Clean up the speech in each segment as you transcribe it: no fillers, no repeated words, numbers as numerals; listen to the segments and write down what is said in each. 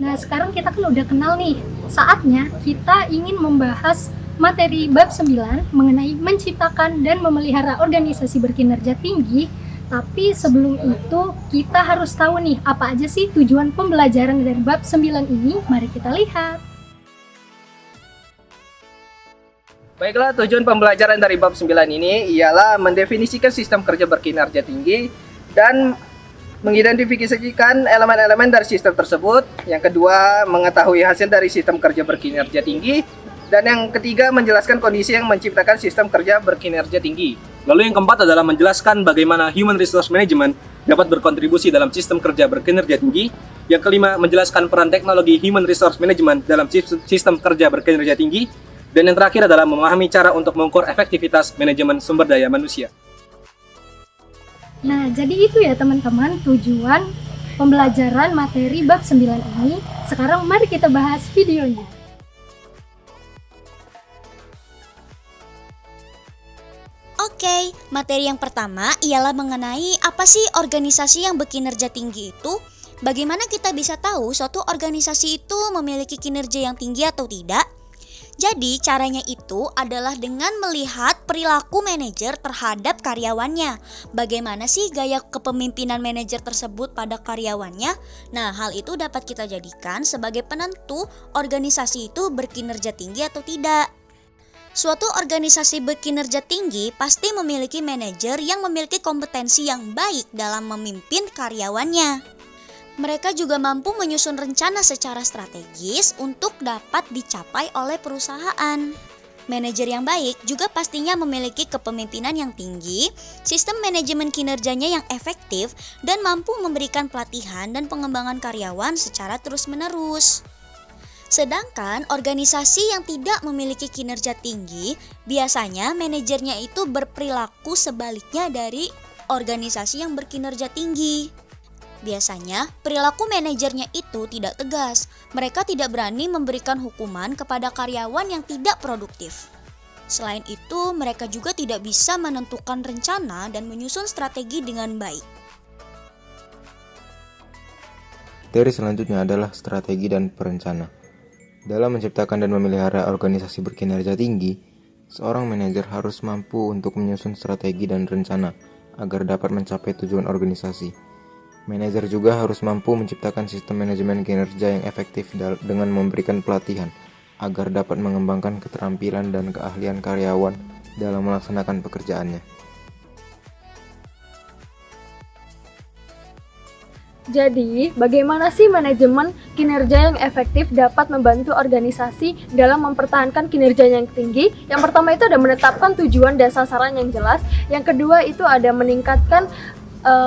Nah, sekarang kita kan udah kenal nih. Saatnya kita ingin membahas materi bab 9 mengenai menciptakan dan memelihara organisasi berkinerja tinggi. Tapi sebelum itu, kita harus tahu nih, apa aja sih tujuan pembelajaran dari bab 9 ini? Mari kita lihat. Baiklah, tujuan pembelajaran dari bab 9 ini ialah mendefinisikan sistem kerja berkinerja tinggi dan mengidentifikasikan elemen-elemen dari sistem tersebut. Yang kedua, mengetahui hasil dari sistem kerja berkinerja tinggi. Dan yang ketiga, menjelaskan kondisi yang menciptakan sistem kerja berkinerja tinggi. Lalu yang keempat adalah menjelaskan bagaimana Human Resource Management dapat berkontribusi dalam sistem kerja berkinerja tinggi. Yang kelima, menjelaskan peran teknologi Human Resource Management dalam sistem kerja berkinerja tinggi. Dan yang terakhir adalah memahami cara untuk mengukur efektivitas manajemen sumber daya manusia. Nah, jadi itu ya teman-teman tujuan pembelajaran materi bab 9 ini. Sekarang mari kita bahas videonya. Oke, materi yang pertama ialah mengenai apa sih organisasi yang berkinerja tinggi itu? Bagaimana kita bisa tahu suatu organisasi itu memiliki kinerja yang tinggi atau tidak? Jadi caranya itu adalah dengan melihat perilaku manajer terhadap karyawannya. Bagaimana sih gaya kepemimpinan manajer tersebut pada karyawannya? Nah, hal itu dapat kita jadikan sebagai penentu organisasi itu berkinerja tinggi atau tidak. Suatu organisasi berkinerja tinggi pasti memiliki manajer yang memiliki kompetensi yang baik dalam memimpin karyawannya. Mereka juga mampu menyusun rencana secara strategis untuk dapat dicapai oleh perusahaan. Manajer yang baik juga pastinya memiliki kepemimpinan yang tinggi, sistem manajemen kinerjanya yang efektif, dan mampu memberikan pelatihan dan pengembangan karyawan secara terus-menerus. Sedangkan organisasi yang tidak memiliki kinerja tinggi, biasanya manajernya itu berperilaku sebaliknya dari organisasi yang berkinerja tinggi. Biasanya, perilaku manajernya itu tidak tegas. Mereka tidak berani memberikan hukuman kepada karyawan yang tidak produktif. Selain itu, mereka juga tidak bisa menentukan rencana dan menyusun strategi dengan baik. Materi selanjutnya adalah strategi dan perencana. Dalam menciptakan dan memelihara organisasi berkinerja tinggi, seorang manajer harus mampu untuk menyusun strategi dan rencana agar dapat mencapai tujuan organisasi. Manajer juga harus mampu menciptakan sistem manajemen kinerja yang efektif dengan memberikan pelatihan agar dapat mengembangkan keterampilan dan keahlian karyawan dalam melaksanakan pekerjaannya. Jadi, bagaimana sih manajemen kinerja yang efektif dapat membantu organisasi dalam mempertahankan kinerjanya yang tinggi? Yang pertama itu ada menetapkan tujuan dan sasaran yang jelas. Yang kedua itu ada meningkatkan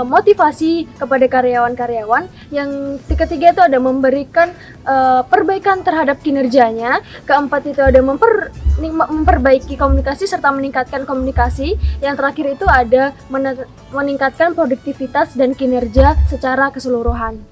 motivasi kepada karyawan-karyawan. Yang ketiga itu ada memberikan perbaikan terhadap kinerjanya. Keempat itu ada memperbaiki komunikasi serta meningkatkan komunikasi. Yang terakhir itu ada meningkatkan produktivitas dan kinerja secara keseluruhan.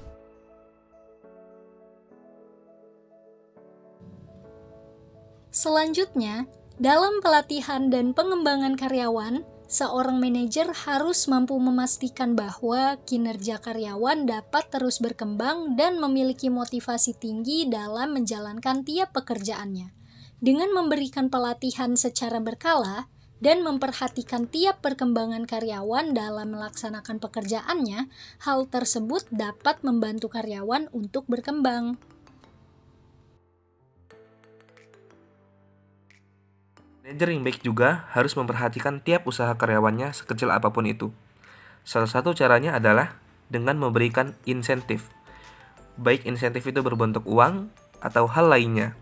Selanjutnya, dalam pelatihan dan pengembangan karyawan, seorang manajer harus mampu memastikan bahwa kinerja karyawan dapat terus berkembang dan memiliki motivasi tinggi dalam menjalankan tiap pekerjaannya. Dengan memberikan pelatihan secara berkala dan memperhatikan tiap perkembangan karyawan dalam melaksanakan pekerjaannya, hal tersebut dapat membantu karyawan untuk berkembang. Manajer yang baik juga harus memperhatikan tiap usaha karyawannya sekecil apapun itu. Salah satu caranya adalah dengan memberikan insentif. Baik insentif itu berbentuk uang atau hal lainnya,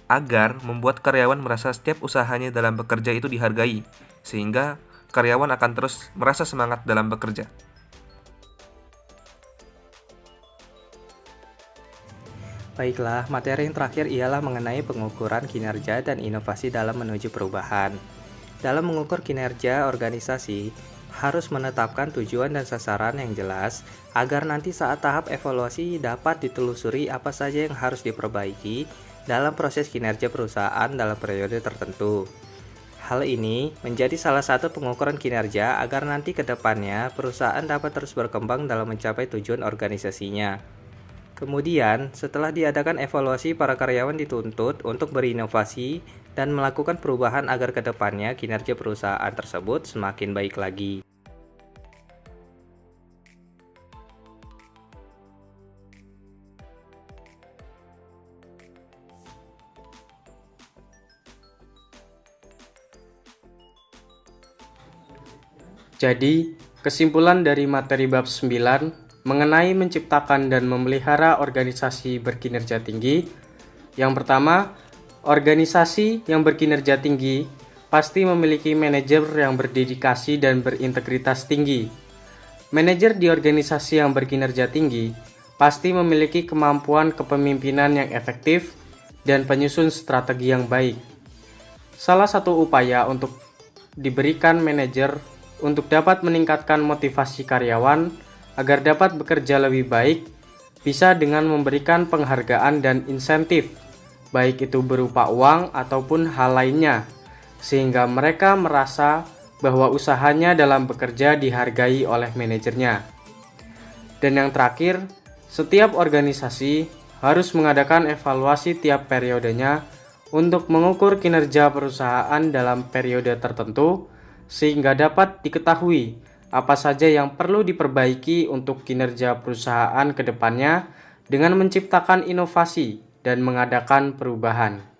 agar membuat karyawan merasa setiap usahanya dalam bekerja itu dihargai, sehingga karyawan akan terus merasa semangat dalam bekerja. Baiklah, materi yang terakhir ialah mengenai pengukuran kinerja dan inovasi dalam menuju perubahan. Dalam mengukur kinerja organisasi, harus menetapkan tujuan dan sasaran yang jelas, agar nanti saat tahap evaluasi dapat ditelusuri apa saja yang harus diperbaiki dalam proses kinerja perusahaan dalam periode tertentu. Hal ini menjadi salah satu pengukuran kinerja agar nanti ke depannya perusahaan dapat terus berkembang dalam mencapai tujuan organisasinya. Kemudian, setelah diadakan evaluasi, para karyawan dituntut untuk berinovasi dan melakukan perubahan agar kedepannya kinerja perusahaan tersebut semakin baik lagi. Jadi, kesimpulan dari materi bab 9 mengenai menciptakan dan memelihara organisasi berkinerja tinggi. Yang pertama, organisasi yang berkinerja tinggi pasti memiliki manajer yang berdedikasi dan berintegritas tinggi. Manajer di organisasi yang berkinerja tinggi pasti memiliki kemampuan kepemimpinan yang efektif dan penyusun strategi yang baik. Salah satu upaya untuk diberikan manajer untuk dapat meningkatkan motivasi karyawan agar dapat bekerja lebih baik bisa dengan memberikan penghargaan dan insentif, baik itu berupa uang ataupun hal lainnya, sehingga mereka merasa bahwa usahanya dalam bekerja dihargai oleh manajernya. Dan yang terakhir, setiap organisasi harus mengadakan evaluasi tiap periodenya untuk mengukur kinerja perusahaan dalam periode tertentu, sehingga dapat diketahui apa saja yang perlu diperbaiki untuk kinerja perusahaan ke depannya dengan menciptakan inovasi dan mengadakan perubahan.